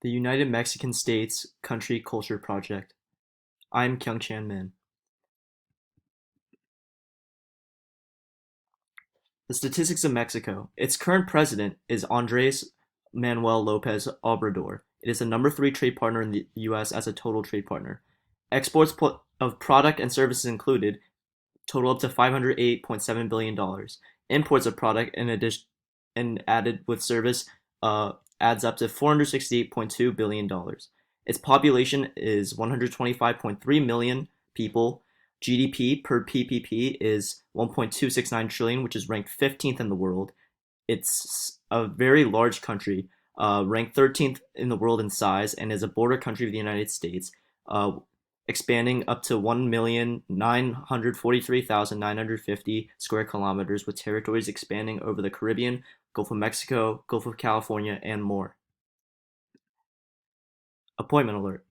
The United Mexican States Country Culture Project. I'm Kyung-Chan Min. The statistics of Mexico. Its current president is Andres Manuel Lopez Obrador. It is the number 3 trade partner in the U.S. as a total trade partner. Exports of product and services included total up to $508.7 billion dollars. Imports of product in addition and added with service adds up to $468.2 billion dollars. Its population is 125.3 million people. GDP per PPP is 1.269 trillion, which is ranked 15th in the world. It's a very large country, ranked 13th in the world in size, and is a border country of the United States, uh, expanding up to 1,943,950 square kilometers, with territories expanding over the Caribbean, Gulf of Mexico, Gulf of California, and more. Appointment alert.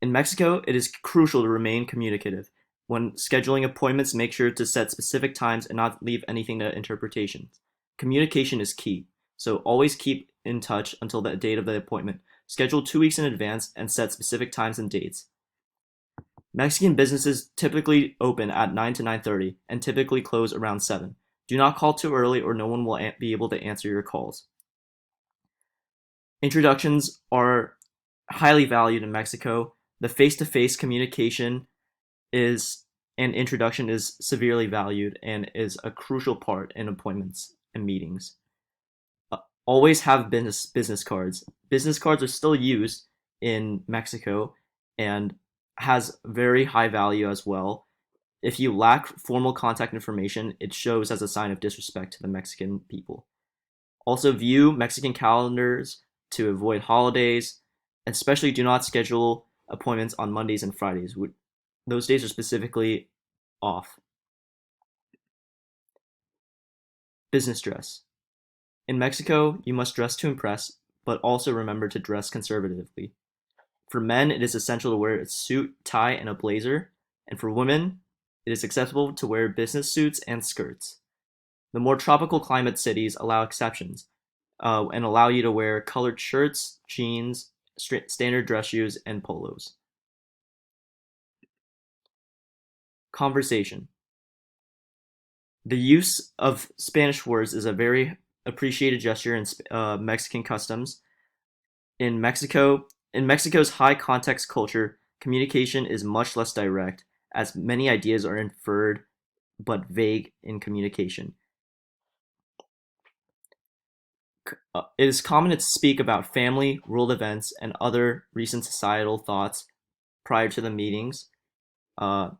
In Mexico, it is crucial to remain communicative. When scheduling appointments, make sure to set specific times and not leave anything to interpretations. Communication is key, so always keep in touch until the date of the appointment. Schedule 2 weeks in advance and set specific times and dates. Mexican businesses typically open at 9 to 9:30 and typically close around 7. Do not call too early or no one will be able to answer your calls. Introductions are highly valued in Mexico. The face-to-face communication is and introduction is severely valued and is a crucial part in appointments and meetings. Always have business cards. Business cards are still used in Mexico and has very high value as well. If you lack formal contact information, it shows as a sign of disrespect to the Mexican people. Also, view Mexican calendars to avoid holidays. Especially do not schedule appointments on Mondays and Fridays. Those days are specifically off. Business dress. In Mexico, you must dress to impress, but also remember to dress conservatively. For men, it is essential to wear a suit, tie, and a blazer, and for women, it is acceptable to wear business suits and skirts. The more tropical climate cities allow exceptions and allow you to wear colored shirts, jeans, standard dress shoes, and polos. Conversation. The use of Spanish words is a very appreciated gesture in Mexican customs. In Mexico, in Mexico's high context culture, communication is much less direct, as many ideas are inferred but vague in communication. It is common to speak about family, world events, and other recent societal thoughts prior to the meetings. Uh,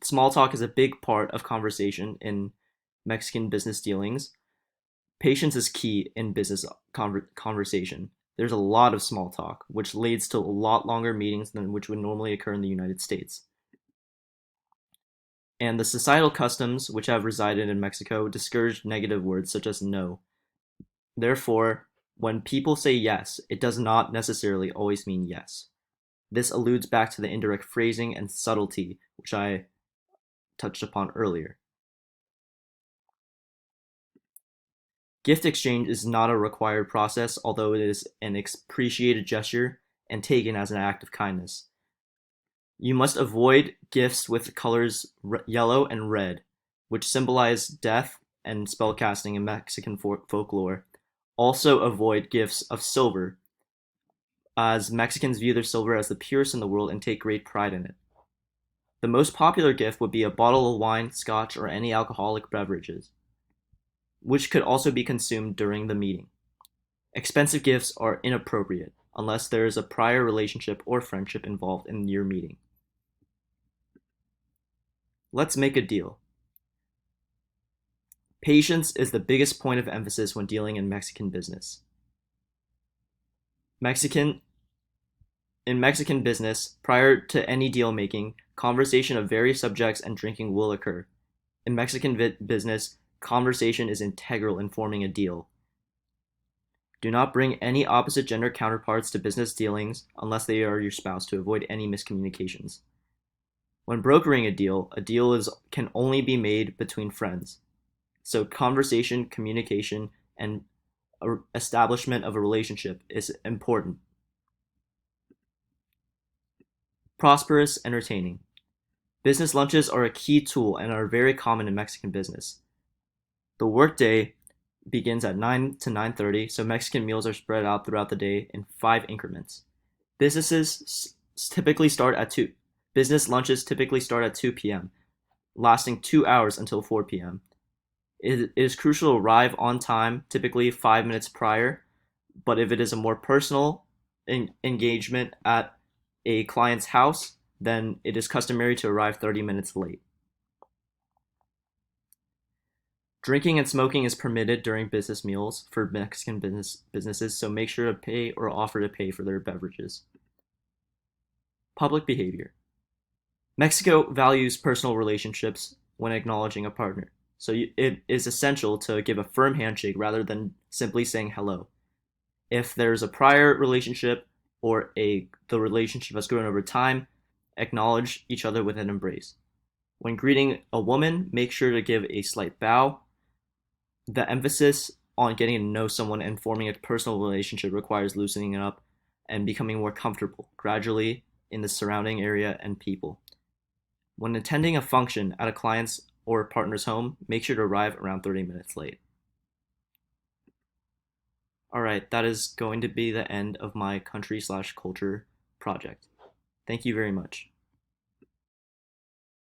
Small talk is a big part of conversation in Mexican business dealings. Patience is key in business conversation. There's a lot of small talk, which leads to a lot longer meetings than which would normally occur in the United States. And the societal customs which have resided in Mexico discourage negative words such as no. Therefore, when people say yes, it does not necessarily always mean yes. This alludes back to the indirect phrasing and subtlety, which I touched upon earlier. Gift exchange is not a required process, although it is an appreciated gesture and taken as an act of kindness. You must avoid gifts with colors yellow and red, which symbolize death and spellcasting in Mexican folklore. Also avoid gifts of silver, as Mexicans view their silver as the purest in the world and take great pride in it. The most popular gift would be a bottle of wine, scotch, or any alcoholic beverages, which could also be consumed during the meeting. Expensive gifts are inappropriate unless there is a prior relationship or friendship involved in your meeting. Let's make a deal. Patience is the biggest point of emphasis when dealing in Mexican business. Mexican In Mexican business, prior to any deal making, conversation of various subjects and drinking will occur. In Mexican business, conversation is integral in forming a deal. Do not bring any opposite gender counterparts to business dealings unless they are your spouse to avoid any miscommunications. When brokering a deal can only be made between friends. So conversation, communication, and establishment of a relationship is important. Prosperous, entertaining. Business lunches are a key tool and are very common in Mexican business. The workday begins at 9 to 9:30, so Mexican meals are spread out throughout the day in 5 increments. Businesses typically start at 2. Business lunches typically start at 2 p.m., lasting 2 hours until 4 p.m. It is crucial to arrive on time, typically 5 minutes prior, but if it is a more personal engagement at a client's house, then it is customary to arrive 30 minutes late. Drinking and smoking is permitted during business meals for Mexican businesses, so make sure to pay or offer to pay for their beverages. Public behavior. Mexico values personal relationships when acknowledging a partner, so it is essential to give a firm handshake rather than simply saying hello. If there's a prior relationship or the relationship has grown over time, acknowledge each other with an embrace. When greeting a woman, make sure to give a slight bow. The emphasis on getting to know someone and forming a personal relationship requires loosening up and becoming more comfortable gradually in the surrounding area and people. When attending a function at a client's or partner's home, make sure to arrive around 30 minutes late. All right, that is going to be the end of my country/culture project. Thank you very much.